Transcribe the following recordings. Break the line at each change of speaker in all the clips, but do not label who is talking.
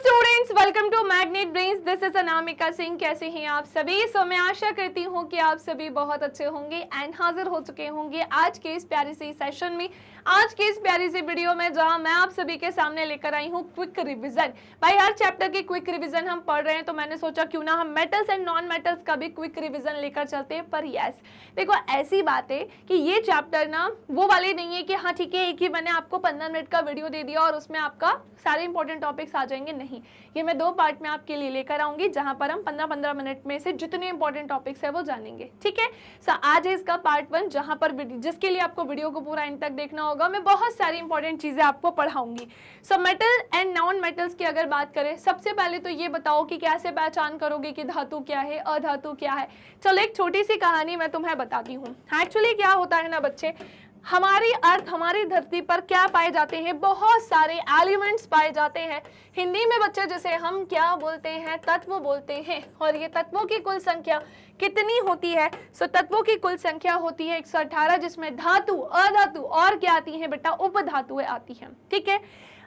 Students, welcome to magnet brains. This is Anamika Singh. कैसे हैं आप सभी? मैं आशा करती हूँ कि आप सभी बहुत अच्छे होंगे एंड हाजिर हो चुके होंगे आज के इस प्यारे से सेशन में, आज के इस प्यारी सी वीडियो में, जहां मैं आप सभी के सामने लेकर आई हूँ क्विक रिवीजन। भाई हर चैप्टर की क्विक रिवीजन हम पढ़ रहे हैं, तो मैंने सोचा क्यों ना हम मेटल्स एंड नॉन मेटल्स का भी क्विक रिवीजन लेकर चलते हैं। पर यस, देखो ऐसी बात है कि ये चैप्टर ना वो वाले नहीं है कि हाँ ठीक है एक ही मैंने आपको 15 मिनट का वीडियो दे दिया और उसमें आपका सारे इंपॉर्टेंट टॉपिक्स आ जाएंगे। नहीं, ये मैं 2 पार्ट में आपके लिए लेकर आऊंगी, जहां पर हम 15-15 मिनट में से जितने इंपॉर्टेंट टॉपिक्स है वो जानेंगे। ठीक है, आज है इसका पार्ट 1, जहां पर जिसके लिए आपको वीडियो को पूरा एंड तक देखना होगा। मैं बहुत सारी इंपॉर्टेंट चीजें आपको पढ़ाऊंगी। मेटल एंड नॉन मेटल्स की अगर बात करें, सबसे पहले तो ये बताओ कि कैसे पहचान करोगे कि धातु क्या है, अधातु क्या है। चलो एक छोटी सी कहानी मैं तुम्हें बताती हूँ। एक्चुअली क्या होता है ना बच्चे, हमारी अर्थ, हमारी धरती पर क्या पाए जाते हैं, बहुत सारे एलिमेंट्स पाए जाते हैं। हिंदी में बच्चे जैसे हम क्या बोलते हैं, तत्व बोलते हैं। और ये तत्वों की कुल संख्या कितनी होती है? तत्वों की कुल संख्या होती है 118, जिसमें धातु, अधातु और क्या आती है बेटा, उपधातुएं आती हैं। ठीक है,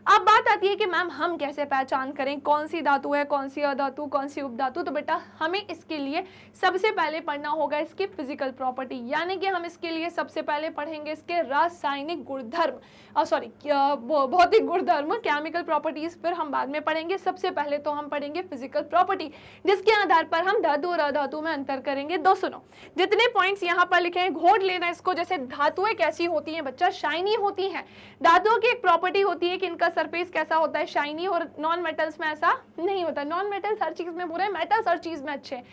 अब बात आती है कि मैम हम कैसे पहचान करें कौन सी धातु है, कौन सी अधातु, कौन सी उपधातु। तो बेटा हमें इसके लिए सबसे पहले पढ़ना होगा इसकी फिजिकल प्रॉपर्टी, यानी कि हम इसके लिए सबसे पहले पढ़ेंगे इसके रासायनिक गुणधर्म, भौतिक गुणधर्म, केमिकल प्रॉपर्टीज, फिर हम बाद में पढ़ेंगे। सबसे पहले तो हम पढ़ेंगे फिजिकल प्रॉपर्टी, जिसके आधार पर हम धातु और अधातु में अंतर करेंगे। दो सुनो, जितने पॉइंट्स यहाँ पर लिखे हैं घोट लेना इसको। जैसे धातुएं कैसी होती हैं बच्चा, शाइनी होती हैं। धातुओं की एक प्रॉपर्टी होती है कि इनका सरफेस कैसा होता है, शाइनी, और नॉन मेटल्स में ऐसा नहीं होता। नॉन मेटल्स हर चीज में बुरे, मेटल्स हर चीज में अच्छे।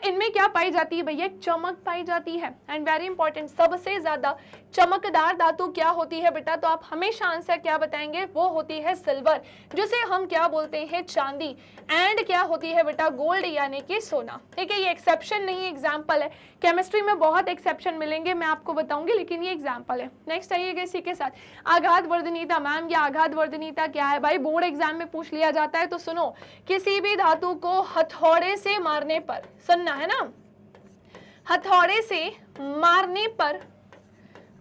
इनमें क्या पाई जाती है भैया, चमक पाई जाती है। एंड वेरी इंपॉर्टेंट, सबसे ज्यादा चमकदार धातु क्या होती है बेटा, तो आप हमेशा आंसर क्या बताएंगे, वो होती है सिल्वर, जिसे हम क्या बोलते हैं, चांदी। एंड क्या होती है बेटा, गोल्ड, यानी कि सोना। ठीक है, ये एक्सेप्शन नहीं, एग्जाम्पल है। केमिस्ट्री में बहुत एक्सेप्शन मिलेंगे, मैं आपको बताऊंगी, लेकिन ये एग्जाम्पल है। नेक्स्ट आइएगा इसी के साथ, आघात वर्धनीयता। मैम ये आघात वर्धनीयता क्या है? भाई बोर्ड एग्जाम में पूछ लिया जाता है। तो सुनो, किसी भी धातु को हथौड़े से मारने पर, सुनना है ना, हथौड़े से मारने पर,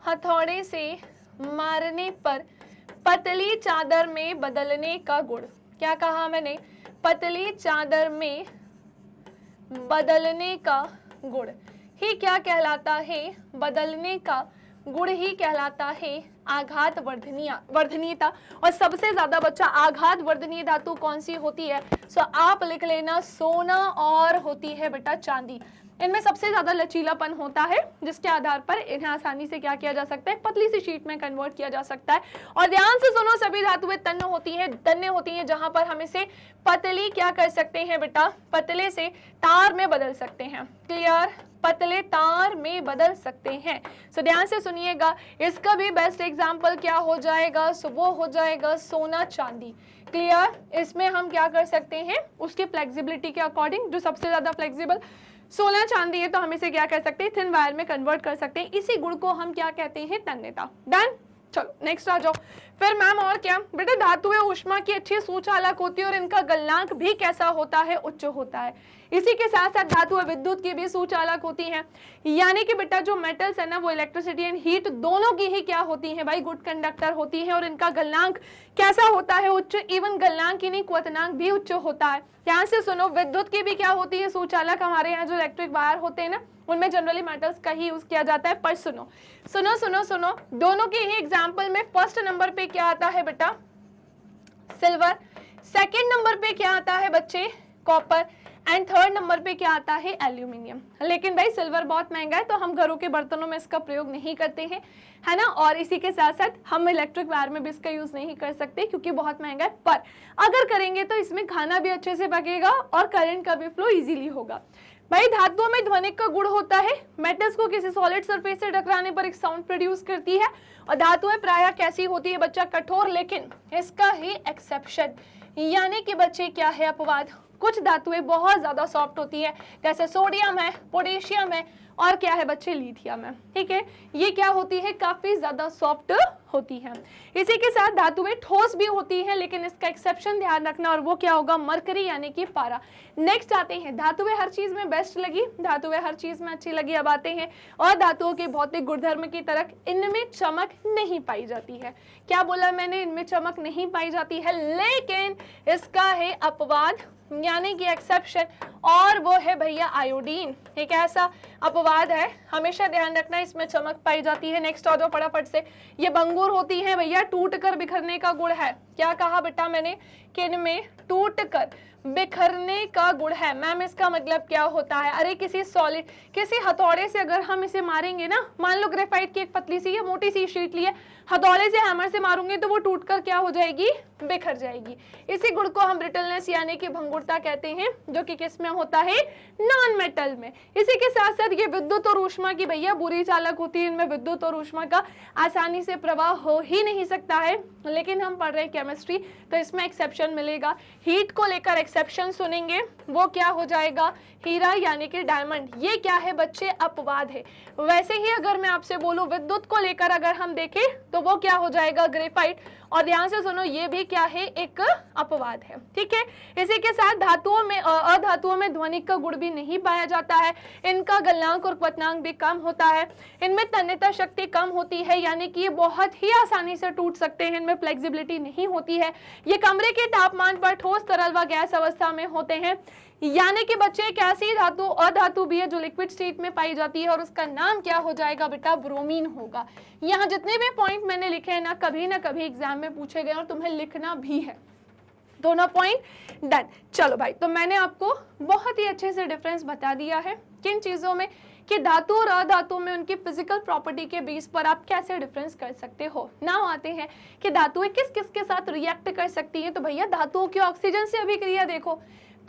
हथौड़े से मारने पर पतली चादर में बदलने का गुण। क्या कहा मैंने? पतली चादर में बदलने का गुण ही क्या कहलाता है? बदलने का गुण ही कहलाता है आघात वर्धनीयता। और सबसे ज्यादा बच्चा आघात वर्धनीय धातु कौन सी होती है? आप लिख लेना, सोना और होती है बेटा चांदी। इनमें सबसे ज्यादा लचीलापन होता है, जिसके आधार पर इन्हें आसानी से क्या किया जा सकता है, पतली सी शीट में कन्वर्ट किया जा सकता है। और ध्यान से सुनो, सभी धातुएं तन्य होती हैं, जहां पर हम इसे पतली क्या कर सकते हैं बेटा, पतले से तार में बदल सकते हैं। क्लियर? पतले तार में बदल सकते हैं। ध्यान से सुनिएगा, इसका भी बेस्ट एग्जाम्पल क्या हो जाएगा, वो हो जाएगा सोना चांदी। क्लियर? इसमें हम क्या कर सकते हैं, उसकी फ्लेक्सिबिलिटी के अकॉर्डिंग, जो सबसे ज्यादा फ्लेक्सिबल सोना चांदी है, तो हम इसे क्या कर सकते हैं, थिन वायर में कन्वर्ट कर सकते हैं। इसी गुण को हम क्या कहते हैं, तन्यता। डन? चलो नेक्स्ट आ जाओ। फिर मैम और क्या बेटा, धातुएं ऊष्मा की अच्छी सूचालक होती है और इनका गलनांक भी कैसा होता है, उच्च होता है। इसी के साथ साथ धातुएं विद्युत की भी सूचालक होती हैं, यानी कि बेटा जो मेटल्स है ना, वो इलेक्ट्रिसिटी एंड हीट दोनों की ही क्या होती है भाई, गुड कंडक्टर होती है। और इनका गलनांक कैसा होता है, उच्च। इवन गलनांक ही नहीं, क्वथनांक भी उच्च होता है। ध्यान से सुनो, विद्युत की भी क्या होती है, सूचालक। हमारे यहाँ जो इलेक्ट्रिक वायर होते हैं ना, उनमें जनरली मेटल्स का ही यूज किया जाता है। पर सुनो सुनो सुनो सुनो, दोनों के ही एग्जाम्पल में फर्स्ट नंबर पे क्या आता है बेटा, सिल्वर। सेकंड नंबर पे क्या आता है बच्चे, कॉपर। एंड थर्ड नंबर पे क्या आता है, एल्यूमिनियम। लेकिन भाई सिल्वर बहुत महंगा है, तो हम घरों के बर्तनों में इसका प्रयोग नहीं करते हैं, है ना। और इसी के साथ साथ हम इलेक्ट्रिक वायर में भी इसका यूज नहीं कर सकते, क्योंकि बहुत महंगा है। पर अगर करेंगे तो इसमें खाना भी अच्छे से पकेगा और करंट का भी फ्लो इजीली होगा। भाई धातुओं में ध्वनिक का गुण होता है, मेटल्स को किसी सॉलिड सरफेस से टकराने पर एक साउंड प्रोड्यूस करती है। और धातुएं प्रायः कैसी होती है बच्चा, कठोर, लेकिन इसका ही एक्सेप्शन, यानी कि बच्चे क्या है, अपवाद। कुछ धातुएं बहुत ज्यादा सॉफ्ट होती है, जैसे सोडियम है, पोटेशियम है और क्या है बच्चे, लिथियम है। ठीक है, ये क्या होती है, काफी ज्यादा सॉफ्ट होती है। इसी के साथ धातुएं ठोस भी होती हैं, लेकिन इसका एक्सेप्शन ध्यान रखना, और वो क्या होगा, मरकरी यानी कि पारा। नेक्स्ट आते हैं, धातुएं हर चीज में बेस्ट लगी, धातुएं हर चीज में अच्छी लगी। अब आते हैं और धातुओं के भौतिक गुणधर्म की तरफ, इनमें चमक नहीं पाई जाती है। क्या बोला मैंने, इनमें चमक नहीं पाई जाती है, लेकिन इसका है अपवाद यानी कि एक्सेप्शन, और वो है भैया आयोडीन। एक ऐसा अपवाद है, हमेशा ध्यान रखना, इसमें चमक पाई जाती है। नेक्स्ट आ जाओ फटाफट से, ये बंगुर होती है भैया, टूटकर बिखरने का गुण है। क्या कहा बेटा मैंने, कि इनमें टूटकर बिखरने का गुण है। मैम इसका मतलब क्या होता है, अरे किसी सॉलिड, किसी हथौड़े से अगर हम इसे मारेंगे ना, मान लो ग्रेफाइट की एक पतली सी या मोटी सी शीट ली है, हथौड़े से हैमर से मारूंगे तो वो टूटकर क्या हो जाएगी, बिखर जाएगी। इसी गुण को हम ब्रिटलनेस यानी कि भंगुरता कहते हैं, जो कि किस में होता है, नॉन मेटल में। इसी के साथ साथ ये विद्युत और ऊष्मा की भैया बुरी चालक होती है, इनमें विद्युत और ऊष्मा का आसानी से प्रवाह हो ही नहीं सकता है, लेकिन हम पढ़ रहे हैं केमिस्ट्री तो इसमें एक्सेप्शन मिलेगा। हीट को लेकर एक्सेप्शन सुनेंगे, वो क्या हो जाएगा, हीरा यानी कि डायमंड। ये क्या है बच्चे, अपवाद है। वैसे ही अगर मैं आपसे बोलूं विद्युत को लेकर अगर हम देखें तो वो क्या हो जाएगा, ग्रेफाइट। और ध्यान से सुनो, ये भी क्या है, एक अपवाद है। ठीक है, इसी के साथ धातुओं में, अधातुओं में ध्वनिक का गुण भी नहीं पाया जाता है, इनका गलनांक और क्वथनांक भी कम होता है, इनमें तन्यता शक्ति कम होती है, यानी कि ये बहुत ही आसानी से टूट सकते हैं, इनमें फ्लेक्सिबिलिटी नहीं होती है। ये कमरे के तापमान पर ठोस, तरल व गैस अवस्था में होते हैं, यानी कि बच्चे एक ऐसी धातु, अधातु भी है जो लिक्विड स्टेट में पाई जाती है, और उसका नाम क्या हो जाएगा बेटा, ब्रोमीन होगा। यहाँ जितने भी पॉइंट मैंने लिखे हैं ना कभी एग्जाम में पूछे गए और तुम्हें लिखना भी है। दोनों पॉइंट डन। चलो भाई, तो मैंने आपको बहुत ही अच्छे से डिफरेंस बता दिया है किन चीजों में, कि धातु और अधातु में उनकी फिजिकल प्रॉपर्टी के बेस पर आप कैसे डिफरेंस कर सकते हो। नाउ आते हैं कि धातुएं किस किस के साथ रिएक्ट कर सकती हैं। तो भैया धातुओं की ऑक्सीजन से अभिक्रिया देखो,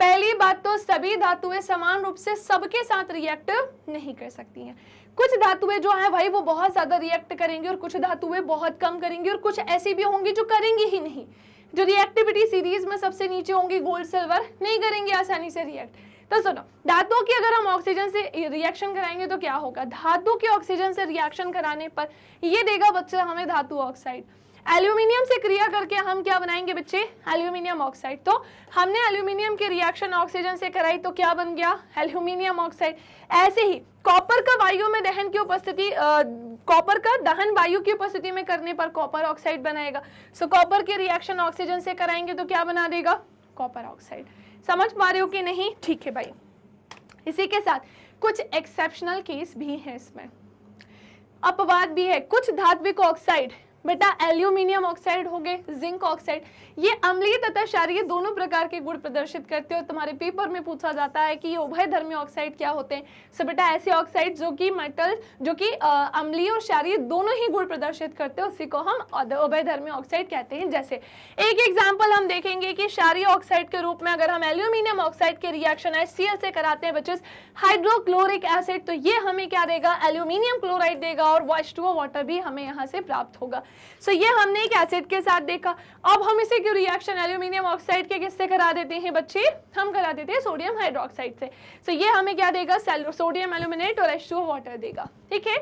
पहली बात तो सभी धातुएं समान रूप से सबके साथ रिएक्ट नहीं कर सकती हैं। कुछ धातुएं जो है भाई वो बहुत ज्यादा रिएक्ट करेंगी और कुछ धातुएं बहुत कम करेंगी, और कुछ ऐसी भी होंगी जो करेंगी ही नहीं, जो रिएक्टिविटी सीरीज में सबसे नीचे होंगी, गोल्ड सिल्वर, नहीं करेंगे आसानी से रिएक्ट। तो सुनो, धातुओं की अगर हम ऑक्सीजन से रिएक्शन कराएंगे तो क्या होगा, धातु के ऑक्सीजन से रिएक्शन कराने पर ये देगा बच्चे हमें धातु ऑक्साइड। एल्यूमिनियम से क्रिया करके हम क्या बनाएंगे बच्चे, एल्यूमिनियम ऑक्साइड। तो हमने एल्यूमिनियम की रिएक्शन ऑक्सीजन से कराई तो क्या बन गया, एल्यूमिनियम ऑक्साइड। ऐसे ही कॉपर का वायु में दहन की उपस्थिति, कॉपर का दहन वायु की उपस्थिति में करने पर कॉपर ऑक्साइड बनाएगा। सो कॉपर की रिएक्शन ऑक्सीजन से कराएंगे तो क्या बना देगा, कॉपर ऑक्साइड। समझ पा रहे हो कि नहीं, ठीक है भाई। इसी के साथ कुछ एक्सेप्शनल केस भी है, इसमें अपवाद भी है। कुछ धात्विक ऑक्साइड बेटा एल्यूमिनियम ऑक्साइड हो गए, जिंक ऑक्साइड, ये अम्लीय तथा क्षारीय दोनों प्रकार के गुण प्रदर्शित करते हो। तुम्हारे पेपर में पूछा जाता है कि ये उभयधर्मी ऑक्साइड क्या होते हैं। सो बेटा ऐसे ऑक्साइड जो कि मेटल, जो कि अम्लीय और क्षारीय दोनों ही गुण प्रदर्शित करते हो, उसी को हम उभयधर्मी ऑक्साइड कहते हैं। जैसे एक एग्जाम्पल हम देखेंगे कि क्षारीय ऑक्साइड के रूप में अगर हम एल्यूमिनियम ऑक्साइड के रिएक्शन HCl से कराते हैं बच्चे हाइड्रोक्लोरिक एसिड, तो ये हमें क्या देगा, एल्यूमिनियम क्लोराइड देगा, और H2O वाटर भी हमें यहाँ से प्राप्त होगा। सो ये हमने एक एसिड के साथ देखा। अब हम इसे क्यों रिएक्शन एल्यूमिनियम ऑक्साइड के किससे करा देते हैं बच्चे, हम करा देते हैं सोडियम हाइड्रोक्साइड से। सो ये हमें क्या देगा, सोडियम एल्यूमिनेट और H2O वाटर देगा। ठीक है,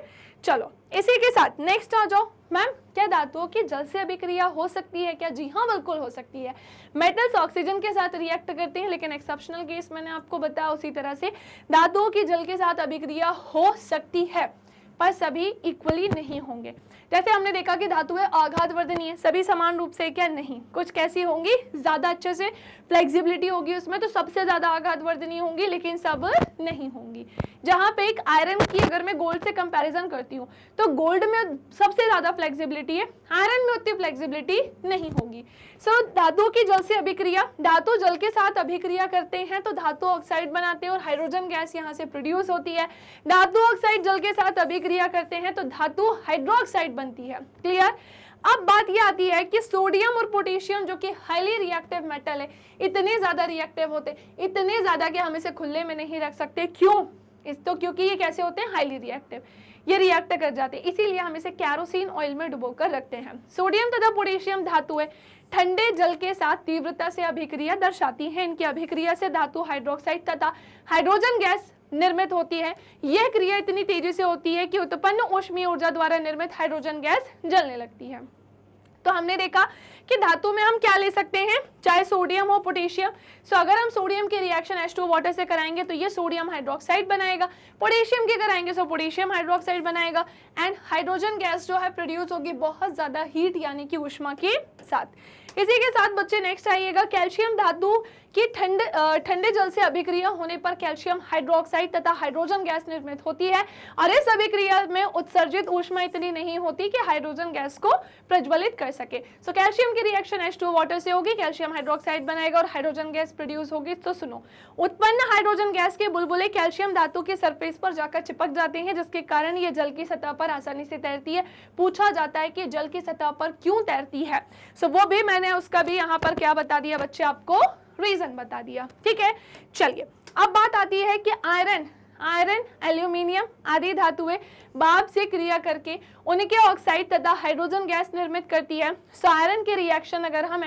चलो इसी के साथ नेक्स्ट आ जाओ। मैम क्या धातुओं की जल से अभिक्रिया हो सकती है क्या, जी हाँ बिल्कुल हो सकती है। मेटल्स ऑक्सीजन के साथ रिएक्ट करते हैं, लेकिन एक्सेप्शनल केस मैंने आपको बताया, उसी तरह से धातुओं की जल के साथ अभिक्रिया हो सकती है, पर सभी इक्वली नहीं होंगे। जैसे हमने देखा कि धातुएं आघातवर्धनीय है, सभी समान रूप से क्या नहीं, कुछ कैसी होंगी, ज्यादा अच्छे से फ्लेक्सिबिलिटी होगी उसमें, तो सबसे ज्यादा आघातवर्धनीय होंगी, लेकिन सब नहीं होंगी। जहां पे एक आयरन की अगर मैं गोल्ड से कंपैरिजन करती हूँ तो गोल्ड में सबसे ज्यादा फ्लेक्सिबिलिटी है, आयरन में उतनी फ्लेक्सिबिलिटी नहीं होगी। सो धातुओं की जल से अभिक्रिया, धातु जल के साथ अभिक्रिया करते हैं तो धातु ऑक्साइड बनाते हैं और हाइड्रोजन गैस यहाँ से प्रोड्यूस होती है। धातु ऑक्साइड जल के साथ अभिक्रिया करते हैं तो धातु हाइड्रोक्साइड बनती है। क्लियर। अब बात ये आती है कि सोडियम और पोटेशियम जो कि हाईली रिएक्टिव मेटल है, इतने ज्यादा रिएक्टिव होते, इतने ज्यादा कि हम इसे खुले में नहीं रख सकते। क्यों, क्योंकि ये कैसे होते हैं, हाईली रिएक्टिव, ये रिएक्ट कर जाते हैं, इसीलिए हम इसे कैरोसिन ऑयल में डुबोकर रखते हैं। सोडियम तथा पोटेशियम धातुएं ठंडे जल के साथ तीव्रता से अभिक्रिया दर्शाती हैं। इनकी अभिक्रिया से धातु हाइड्रोक्साइड तथा हाइड्रोजन गैस निर्मित होती है। यह क्रिया इतनी तेजी से होती है कि उत्पन्न ऊष्मीय ऊर्जा द्वारा निर्मित हाइड्रोजन गैस जलने लगती है। तो हमने देखा कि धातु में हम क्या ले सकते हैं, चाहे सोडियम हो पोटेशियम। सो अगर हम सोडियम की रिएक्शन H2O वाटर से कराएंगे तो ये सोडियम हाइड्रोक्साइड बनाएगा, पोटेशियम की कराएंगे तो पोटेशियम हाइड्रोक्साइड बनाएगा, एंड हाइड्रोजन गैस जो है प्रोड्यूस होगी बहुत ज्यादा हीट यानी कि ऊष्मा के साथ। इसी के साथ बच्चे नेक्स्ट आइएगा, कैल्शियम धातु की ठंडे जल से अभिक्रिया होने पर कैल्शियम हाइड्रोक्साइड तथा हाइड्रोजन गैस निर्मित होती है, और इस अभिक्रिया में उत्सर्जित ऊष्मा इतनी नहीं होती कि हाइड्रोजन गैस को प्रज्वलित कर सके। सो कैल्शियम की रिएक्शन H2O वाटर से होगी, कैल्शियम हाइड्रोक्साइड बनाएगा और हाइड्रोजन गैस प्रोड्यूस होगी। तो सुनो, उत्पन्न हाइड्रोजन गैस के बुलबुले कैल्शियम धातु के सरफेस पर जाकर चिपक जाते हैं, जिसके कारण ये जल की सतह पर आसानी से तैरती है। पूछा जाता है कि जल की सतह पर क्यों तैरती है, सो वो भी मैंने उसका भी यहाँ पर क्या बता दिया बच्चे, आपको रीजन बता दिया। ठीक है, चलिए अब बात आती है कि आयरन, एल्यूमिनियम आदि धातुएं भाप से क्रिया करके उनके ऑक्साइड तथा हाइड्रोजन गैस निर्मित करती है। सो आयरन की रिएक्शन अगर हम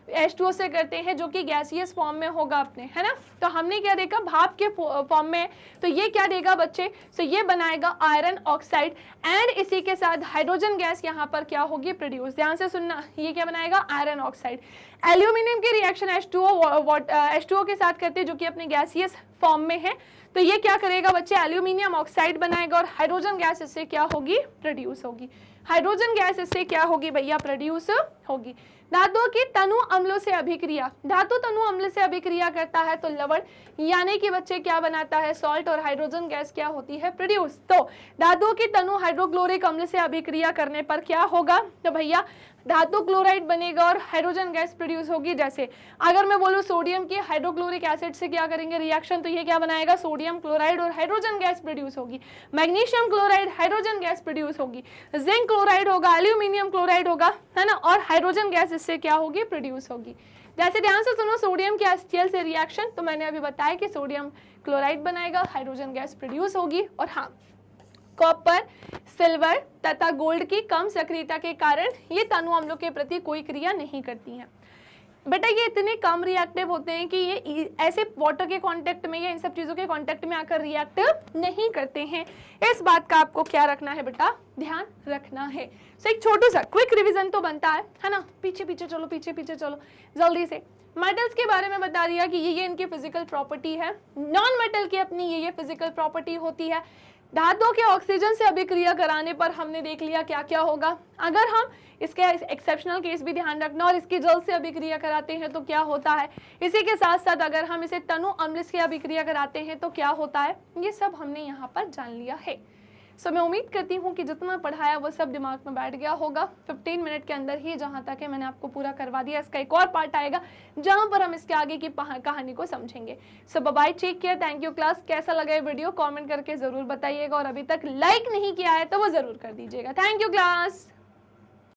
H2O से करते हैं जो कि गैसियस फॉर्म में होगा अपने, है ना, तो हमने क्या देखा भाप के फॉर्म में, तो ये क्या देगा बच्चे, सो ये बनाएगा आयरन ऑक्साइड, एंड इसी के साथ हाइड्रोजन गैस यहाँ पर क्या होगी प्रोड्यूस। ध्यान से सुनना, ये क्या बनाएगा आयरन ऑक्साइड। एल्यूमिनियम की रिएक्शन H2O के साथ करते हैं जो कि अपने गैसियस फॉर्म में है, तो ये क्या करेगा बच्चे, एल्यूमिनियम ऑक्साइड बनाएगा और हाइड्रोजन गैस इससे क्या होगी प्रोड्यूस होगी। हाइड्रोजन गैस इससे क्या होगी भैया प्रोड्यूस होगी। धातुओं की तनु अम्लों से अभिक्रिया, धातु तनु अम्ल से अभिक्रिया करता है तो लवण यानी कि बच्चे क्या बनाता है सॉल्ट, और हाइड्रोजन गैस क्या होती है प्रोड्यूस। तो धातुओं की तनु हाइड्रोक्लोरिक अम्ल से अभिक्रिया करने पर क्या होगा, तो भैया धातु क्लोराइड बनेगा और हाइड्रोजन गैस प्रोड्यूस होगी। जैसे अगर मैं बोलूं सोडियम की हाइड्रोक्लोरिक एसिड से क्या करेंगे रिएक्शन, तो ये क्या बनाएगा सोडियम क्लोराइड और हाइड्रोजन गैस प्रोड्यूस होगी। Magnesium chloride hydrogen gas produce होगी। जिंक क्लोराइड होगा, एल्यूमिनियम क्लोराइड होगा, है ना, और हाइड्रोजन गैस इससे क्या होगी प्रोड्यूस होगी। जैसे ध्यान से सुनो, सोडियम की एचसीएल से रिएक्शन, तो मैंने अभी बताया कि सोडियम क्लोराइड बनाएगा, हाइड्रोजन गैस प्रोड्यूस होगी। और हाँ, कॉपर, सिल्वर तथा गोल्ड की कम सक्रियता के कारण ये तनु अम्लों के प्रति कोई क्रिया नहीं करती हैं। बेटा ये इतने कम रिएक्टिव होते हैं कि ये ऐसे वाटर के कांटेक्ट में या इन सब चीज़ों के कांटेक्ट में आकर रिएक्ट नहीं करते हैं। इस बात का आपको क्या रखना है बेटा, ध्यान रखना है। सो एक छोटा सा क्विक रिवीजन तो बनता है ना, पीछे पीछे चलो जल्दी से। मेटल्स के बारे में बता दिया कि ये इनकी फिजिकल प्रॉपर्टी है। नॉन मेटल की अपनी ये फिजिकल प्रॉपर्टी होती है। धातुओं के ऑक्सीजन से अभिक्रिया कराने पर हमने देख लिया क्या क्या होगा। अगर हम इसके एक्सेप्शनल केस भी ध्यान रखना, और इसकी जल से अभिक्रिया कराते हैं तो क्या होता है। इसी के साथ साथ अगर हम इसे तनु अम्ल से अभिक्रिया कराते हैं तो क्या होता है, ये सब हमने यहाँ पर जान लिया है। सो मैं उम्मीद करती हूँ कि जितना पढ़ाया वो सब दिमाग में बैठ गया होगा। 15 मिनट के अंदर ही जहाँ तक है मैंने आपको पूरा करवा दिया। इसका एक और पार्ट आएगा जहाँ पर हम इसके आगे की कहानी को समझेंगे। So bye, take care, thank you class. कैसा लगा ये वीडियो कमेंट करके जरूर बताइएगा, और अभी तक लाइक नहीं किया है तो वो जरूर कर दीजिएगा। Thank you class.